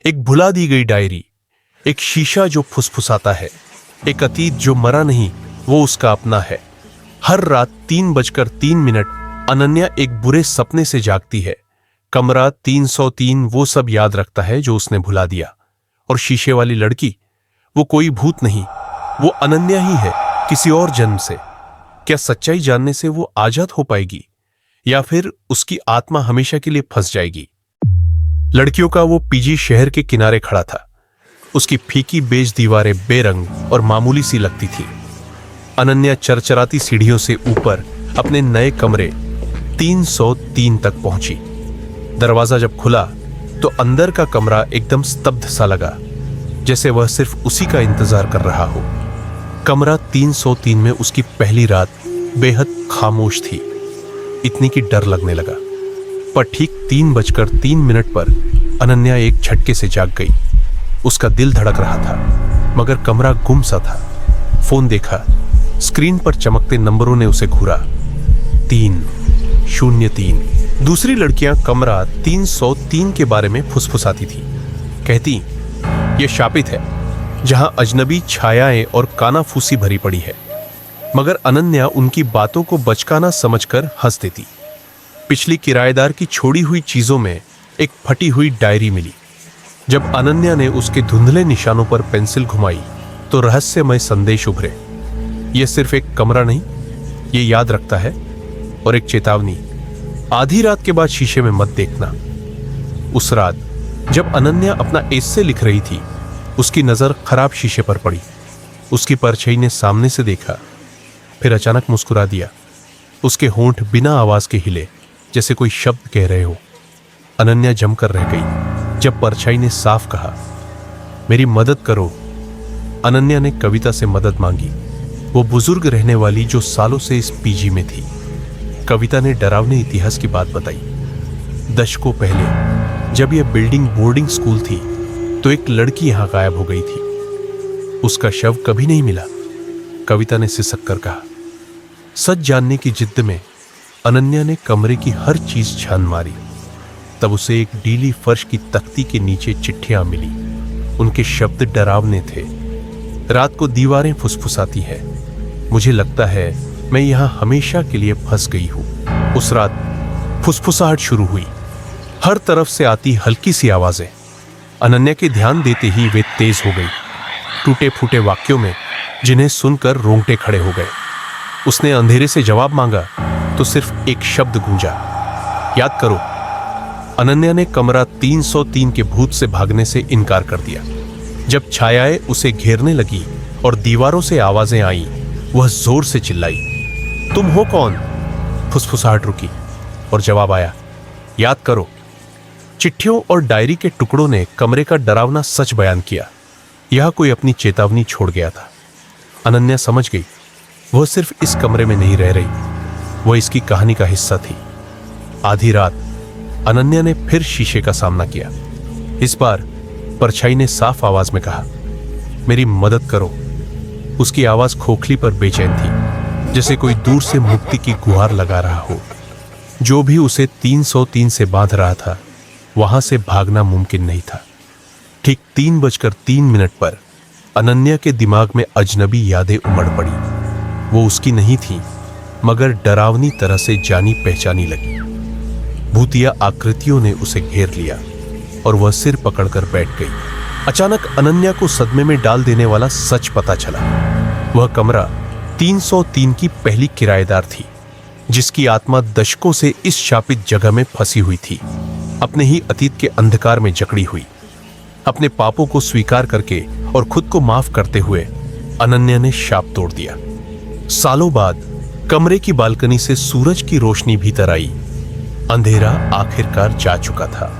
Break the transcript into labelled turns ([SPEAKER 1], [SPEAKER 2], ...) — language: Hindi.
[SPEAKER 1] एक भुला दी गई डायरी, एक शीशा जो फुसफुसाता है, एक अतीत जो मरा नहीं वो उसका अपना है। हर रात 3:03 अनन्या एक बुरे सपने से जागती है। कमरा 303 वो सब याद रखता है जो उसने भुला दिया। और शीशे वाली लड़की, वो कोई भूत नहीं, वो अनन्या ही है, किसी और जन्म से। क्या सच्चाई जानने से वो आजाद हो पाएगी या फिर उसकी आत्मा हमेशा के लिए फंस जाएगी? लड़कियों का वो पीजी शहर के किनारे खड़ा था। उसकी फीकी बेज दीवारें बेरंग और मामूली सी लगती थी। अनन्या चरचराती सीढ़ियों से ऊपर अपने नए कमरे 303 तक पहुंची। दरवाजा जब खुला तो अंदर का कमरा एकदम स्तब्ध सा लगा, जैसे वह सिर्फ उसी का इंतजार कर रहा हो। कमरा 303 में उसकी पहली रात बेहद खामोश थी, इतनी कि डर लगने लगा। पर ठीक 3:03 पर अनन्या एक झटके से जाग गई। उसका दिल धड़क रहा था, मगर कमरा गुम सा था। फोन देखा, स्क्रीन पर चमकते नंबरों ने उसे घूरा। 303। दूसरी लड़कियां कमरा 303 के बारे में फुसफुसाती थी, कहती यह शापित है, जहां अजनबी छायाएं और कानाफूसी भरी पड़ी है। मगर अनन्या उनकी बातों को बचकाना समझकर हंस देती। पिछली किराएदार की छोड़ी हुई चीजों में एक फटी हुई डायरी मिली। जब अनन्या ने उसके धुंधले निशानों पर पेंसिल घुमाई तो रहस्यमय संदेश उभरे। यह सिर्फ एक कमरा नहीं, यह याद रखता है। और एक चेतावनी, आधी रात के बाद शीशे में मत देखना। उस रात जब अनन्या अपना एस्से लिख रही थी, उसकी नजर खराब शीशे पर पड़ी। उसकी परछाई ने सामने से देखा, फिर अचानक मुस्कुरा दिया। उसके होंठ बिना आवाज के हिले, जैसे कोई शब्द कह रहे हो। अनन्या जमकर रह गई जब परछाई ने साफ कहा, मेरी मदद करो। अनन्या ने कविता से मदद मांगी, वो बुजुर्ग रहने वाली जो सालों से इस पीजी में थी। कविता ने डरावने इतिहास की बात बताई। दशकों पहले जब यह बिल्डिंग बोर्डिंग स्कूल थी तो एक लड़की यहां गायब हो गई थी। उसका शव कभी नहीं मिला। कविता ने सिसक कर कहा। सच जानने की जिद्द में अनन्या ने कमरे की हर चीज छान मारी। तब उसे एक डीली फर्श की तख्ती के नीचे चिट्ठियां मिली। उनके शब्द डरावने थे। रात को दीवारें फुसफुसाती है, मुझे लगता है मैं यहां हमेशा के लिए फंस गई हूं। उस रात फुसफुसाहट शुरू हुई, हर तरफ से आती हल्की सी आवाजें। अनन्या के ध्यान देते ही वे तेज हो गई, टूटे फूटे वाक्यों में जिन्हें सुनकर रोंगटे खड़े हो गए। उसने अंधेरे से जवाब मांगा तो सिर्फ एक शब्द गूंजा, याद करो। अनन्या ने कमरा 303 के भूत से भागने से इनकार कर दिया। जब छायाएं उसे घेरने लगी और दीवारों से आवाजें आईं, वह जोर से चिल्लाई, तुम हो कौन? फुसफुसाहट रुकी और जवाब आया, याद करो। चिट्ठियों और डायरी के टुकड़ों ने कमरे का डरावना सच बयान किया। यह कोई अपनी चेतावनी छोड़ गया था। अनन्या समझ गई, वह सिर्फ इस कमरे में नहीं रह रही, वह इसकी कहानी का हिस्सा थी। आधी रात अनन्या ने फिर शीशे का सामना किया। इस बार परछाई ने साफ आवाज में कहा, मेरी मदद करो। उसकी आवाज खोखली पर बेचैन थी, जैसे कोई दूर से मुक्ति की गुहार लगा रहा हो। जो भी उसे 303 से बांध रहा था, वहां से भागना मुमकिन नहीं था। ठीक 3:03 पर अनन्या के दिमाग में अजनबी यादें उमड़ पड़ी। वो उसकी नहीं थी, मगर डरावनी तरह से जानी पहचानी लगी। भूतिया आकृतियों ने उसे घेर लिया और वह सिर पकड़कर बैठ गई। अचानक अनन्या को सदमे में डाल देने वाला सच पता चला। वह कमरा 303 की पहली किराएदार थी, जिसकी आत्मा दशकों से इस शापित जगह में फंसी हुई थी, अपने ही अतीत के अंधकार में जकड़ी हुई। अपने पापों को स्वीकार करके और खुद को माफ करते हुए अनन्या ने शाप तोड़ दिया। सालों बाद कमरे की बालकनी से सूरज की रोशनी भीतर आई। अंधेरा आखिरकार जा चुका था।